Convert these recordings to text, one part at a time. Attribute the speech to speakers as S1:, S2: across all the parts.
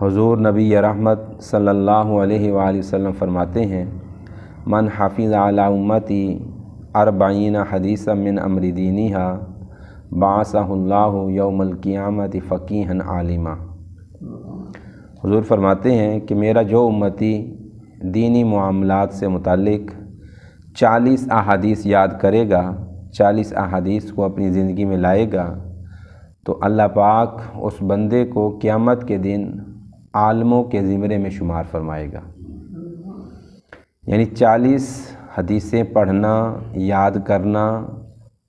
S1: حضور نبی رحمت صلی اللہ علیہ وآلہ وسلم فرماتے ہیں، من حفظ علی امتی 40 حدیثا من امر دینہا بعثہ اللہ یوم القیامت فقیہا عالما۔ حضور فرماتے ہیں کہ میرا جو امتی دینی معاملات سے متعلق 40 احادیث یاد کرے گا، 40 احادیث کو اپنی زندگی میں لائے گا، تو اللہ پاک اس بندے کو قیامت کے دن عالموں کے زمرے میں شمار فرمائے گا۔ یعنی 40 حدیثیں پڑھنا، یاد کرنا،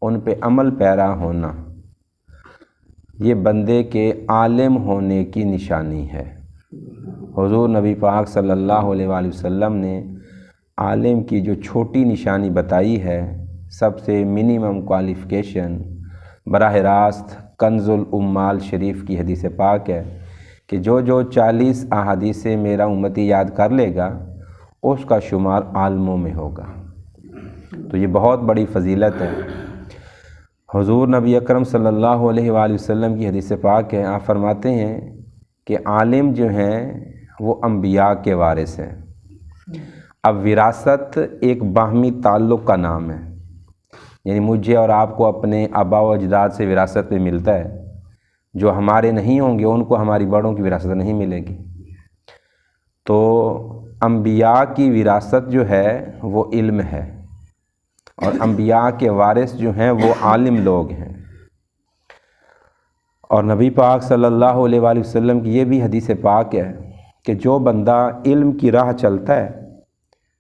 S1: ان پہ عمل پیرا ہونا، یہ بندے کے عالم ہونے کی نشانی ہے۔ حضور نبی پاک صلی اللہ علیہ وآلہ وسلم نے عالم کی جو چھوٹی نشانی بتائی ہے، سب سے منیمم کوالیفیکیشن، براہ راست کنز الامال شریف کی حدیث پاک ہے کہ جو 40 احادیثیں میرا امتی یاد کر لے گا، اس کا شمار عالموں میں ہوگا۔ تو یہ بہت بڑی فضیلت ہے۔ حضور نبی اکرم صلی اللہ علیہ وآلہ وسلم کی حدیث پاک ہے، آپ فرماتے ہیں کہ عالم جو ہیں وہ انبیاء کے وارث ہیں۔ اب وراثت ایک باہمی تعلق کا نام ہے، یعنی مجھے اور آپ کو اپنے آباء و اجداد سے وراثت میں ملتا ہے، جو ہمارے نہیں ہوں گے ان کو ہماری بڑوں کی وراثت نہیں ملے گی۔ تو انبیاء کی وراثت جو ہے وہ علم ہے، اور انبیاء کے وارث جو ہیں وہ عالم لوگ ہیں۔ اور نبی پاک صلی اللہ علیہ وآلہ وسلم کی یہ بھی حدیث پاک ہے کہ جو بندہ علم کی راہ چلتا ہے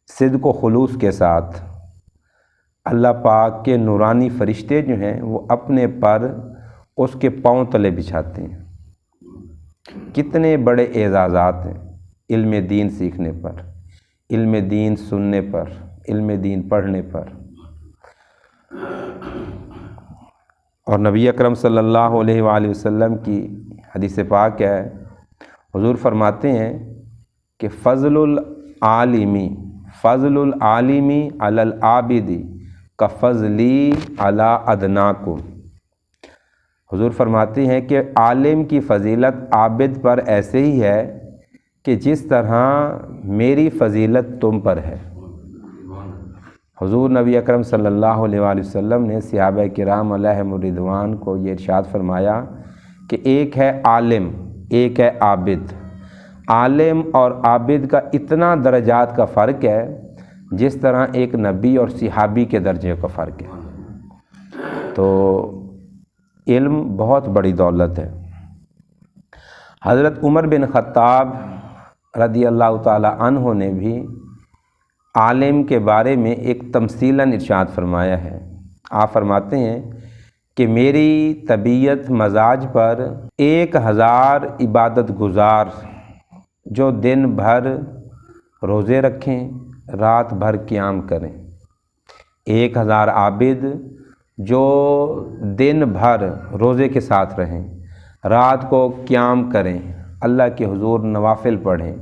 S1: صدق و خلوص کے ساتھ، اللہ پاک کے نورانی فرشتے جو ہیں وہ اپنے پر اس کے پاؤں تلے بچھاتے ہیں۔ کتنے بڑے اعزازات ہیں علم دین سیکھنے پر، علم دین سننے پر، علم دین پڑھنے پر۔ اور نبی اکرم صلی اللہ علیہ وآلہ وسلم کی حدیث پاک ہے، حضور فرماتے ہیں کہ فضل العالمی علی العابد کفضلی علی ادناکم۔ حضور فرماتے ہیں کہ عالم کی فضیلت عابد پر ایسے ہی ہے کہ جس طرح میری فضیلت تم پر ہے۔ حضور نبی اکرم صلی اللہ علیہ وآلہ وسلم نے صحابہ کرام علیہم الرضوان کو یہ ارشاد فرمایا کہ ایک ہے عالم، ایک ہے عابد۔ عالم اور عابد کا اتنا درجات کا فرق ہے جس طرح ایک نبی اور صحابی کے درجے کا فرق ہے۔ تو علم بہت بڑی دولت ہے۔ حضرت عمر بن خطاب رضی اللہ تعالی عنہ نے بھی عالم کے بارے میں ایک تمثیلاً ارشاد فرمایا ہے۔ آپ فرماتے ہیں کہ میری طبیعت مزاج پر 1000 عبادت گزار جو دن بھر روزے رکھیں، رات بھر قیام کریں، 1000 عابد جو دن بھر روزے کے ساتھ رہیں، رات کو قیام کریں، اللہ کے حضور نوافل پڑھیں۔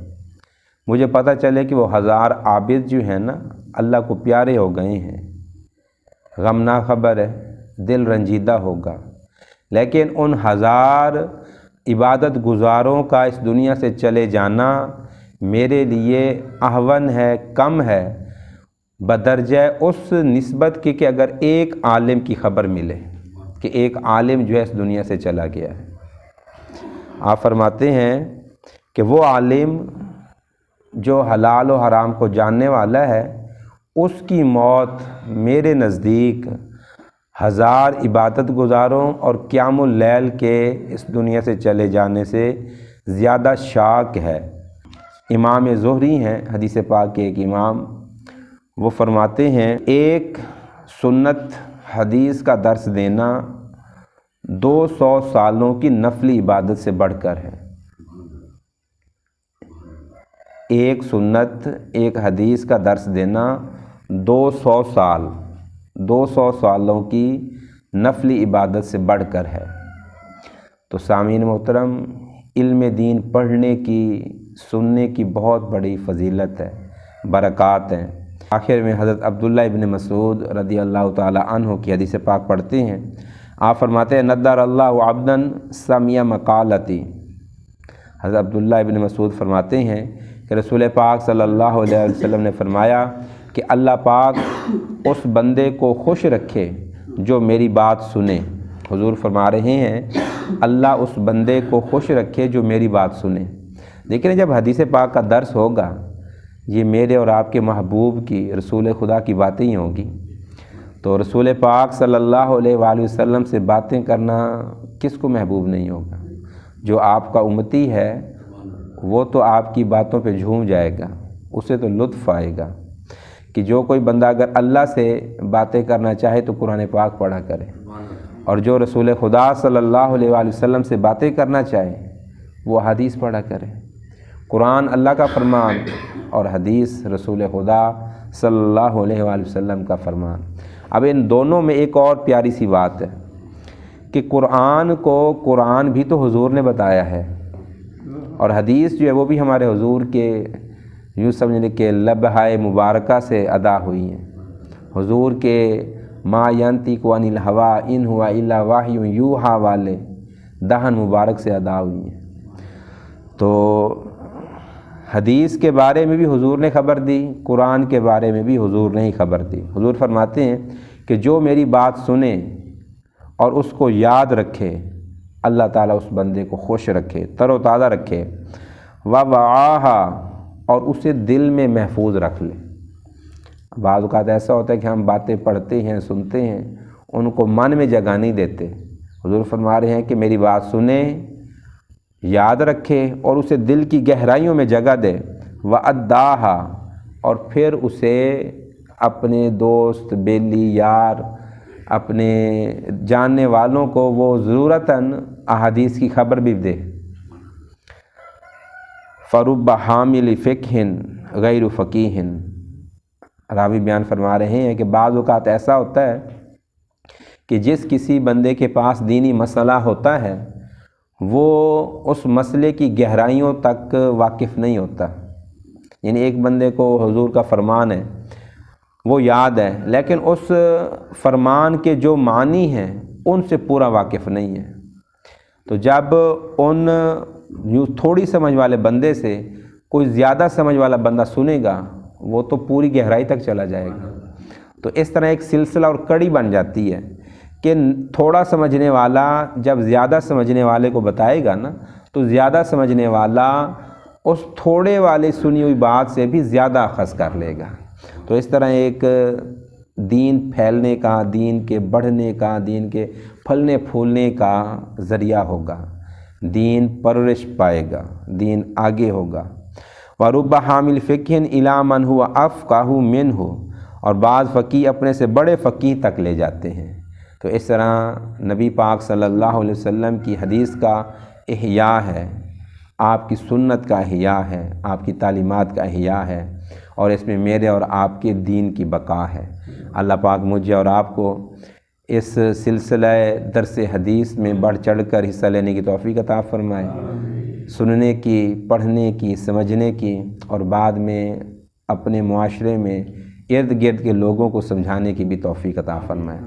S1: مجھے پتہ چلے کہ وہ 1000 عابد جو ہیں نا اللہ کو پیارے ہو گئے ہیں، غمناک خبر ہے، دل رنجیدہ ہوگا، لیکن ان 1000 عبادت گزاروں کا اس دنیا سے چلے جانا میرے لیے اہون ہے، کم ہے، بدرجہ اس نسبت کی کہ اگر ایک عالم کی خبر ملے کہ ایک عالم جو ہے اس دنیا سے چلا گیا ہے۔ آپ فرماتے ہیں کہ وہ عالم جو حلال و حرام کو جاننے والا ہے، اس کی موت میرے نزدیک 1000 عبادت گزاروں اور قیام اللیل کے اس دنیا سے چلے جانے سے زیادہ شاک ہے۔ امام زہری ہیں حدیث پاک کے ایک امام، وہ فرماتے ہیں ایک سنت حدیث کا درس دینا 200 سالوں کی نفلی عبادت سے بڑھ کر ہے۔ ایک سنت، ایک حدیث کا درس دینا 200 سالوں کی نفلی عبادت سے بڑھ کر ہے۔ تو سامعین محترم، علم دین پڑھنے کی، سننے کی بہت بڑی فضیلت ہے، برکات ہیں۔ آخر میں حضرت عبداللہ ابن مسعود رضی اللہ تعالی عنہ کی حدیث پاک پڑھتے ہیں۔ آپ فرماتے ہیں نضر اللہ عبدا سمع مقالتی حضرت عبداللہ ابن مسعود فرماتے ہیں کہ رسول پاک صلی اللہ علیہ وسلم نے فرمایا کہ اللہ پاک اس بندے کو خوش رکھے جو میری بات سنے۔ حضور فرما رہے ہیں اللہ اس بندے کو خوش رکھے جو میری بات سنے۔ لیکن جب حدیث پاک کا درس ہوگا یہ میرے اور آپ کے محبوب کی، رسول خدا کی باتیں ہی ہوں گی، تو رسول پاک صلی اللہ علیہ وآلہ وسلم سے باتیں کرنا کس کو محبوب نہیں ہوگا؟ جو آپ کا امتی ہے وہ تو آپ کی باتوں پہ جھوم جائے گا، اسے تو لطف آئے گا کہ جو کوئی بندہ اگر اللہ سے باتیں کرنا چاہے تو قرآن پاک پڑھا کرے، اور جو رسول خدا صلی اللہ علیہ وآلہ وسلم سے باتیں کرنا چاہے وہ حدیث پڑھا کرے۔ قرآن اللہ کا فرمان اور حدیث رسول خدا صلی اللہ علیہ وآلہ وسلم کا فرمان۔ اب ان دونوں میں ایک اور پیاری سی بات ہے کہ قرآن بھی تو حضور نے بتایا ہے، اور حدیث جو ہے وہ بھی ہمارے حضور کے یوں سمجھنے کے لبہائے مبارکہ سے ادا ہوئی ہیں۔ حضور کے ما ینطق عن الہوی ان ہوا الا وحی یوحی والے دہن مبارک سے ادا ہوئی ہیں۔ تو حدیث کے بارے میں بھی حضور نے خبر دی، قرآن کے بارے میں بھی حضور نے ہی خبر دی۔ حضور فرماتے ہیں کہ جو میری بات سنے اور اس کو یاد رکھے اللہ تعالیٰ اس بندے کو خوش رکھے، تر و تازہ رکھے، ووعاہا اور اسے دل میں محفوظ رکھ لے۔ بعض اوقات ایسا ہوتا ہے کہ ہم باتیں پڑھتے ہیں، سنتے ہیں، ان کو من میں جگہ نہیں دیتے۔ حضور فرما رہے ہیں کہ میری بات سنیں، یاد رکھے اور اسے دل کی گہرائیوں میں جگہ دے، وَأَدَّاهَا اور پھر اسے اپنے دوست، بیلی، یار، اپنے جاننے والوں کو وہ ضرورتاً احادیث کی خبر بھی دے۔ فَرُبَّ حَامِلِ فِقْهٍ غَيْرُ فَقِيهٍ راوی بیان فرما رہے ہیں کہ بعض اوقات ایسا ہوتا ہے کہ جس کسی بندے کے پاس دینی مسئلہ ہوتا ہے وہ اس مسئلے کی گہرائیوں تک واقف نہیں ہوتا، یعنی ایک بندے کو حضور کا فرمان ہے وہ یاد ہے لیکن اس فرمان کے جو معنی ہیں ان سے پورا واقف نہیں ہے۔ تو جب ان یوں تھوڑی سمجھ والے بندے سے کوئی زیادہ سمجھ والا بندہ سنے گا وہ تو پوری گہرائی تک چلا جائے گا۔ تو اس طرح ایک سلسلہ اور کڑی بن جاتی ہے کہ تھوڑا سمجھنے والا جب زیادہ سمجھنے والے کو بتائے گا نا تو زیادہ سمجھنے والا اس تھوڑے والے سنی ہوئی بات سے بھی زیادہ اخذ کر لے گا۔ تو اس طرح ایک دین پھیلنے کا، دین کے بڑھنے کا، دین کے پھلنے پھولنے کا ذریعہ ہوگا، دین پرورش پائے گا، دین آگے ہوگا۔ وَرُبَّ حَامِلِ فِقْهٍ إِلَىٰ مَنْ هُوَ أَفْقَهُ مِنْهُ اور بعض فقیہ اپنے سے بڑے فقیہ تک لے جاتے ہیں۔ تو اس طرح نبی پاک صلی اللہ علیہ وسلم کی حدیث کا احیاء ہے، آپ کی سنت کا احیاء ہے، آپ کی تعلیمات کا احیاء ہے، اور اس میں میرے اور آپ کے دین کی بقا ہے۔ اللہ پاک مجھے اور آپ کو اس سلسلہ درس حدیث میں بڑھ چڑھ کر حصہ لینے کی توفیق عطا فرمائے، سننے کی، پڑھنے کی، سمجھنے کی، اور بعد میں اپنے معاشرے میں ارد گرد کے لوگوں کو سمجھانے کی بھی توفیق عطا فرمائے۔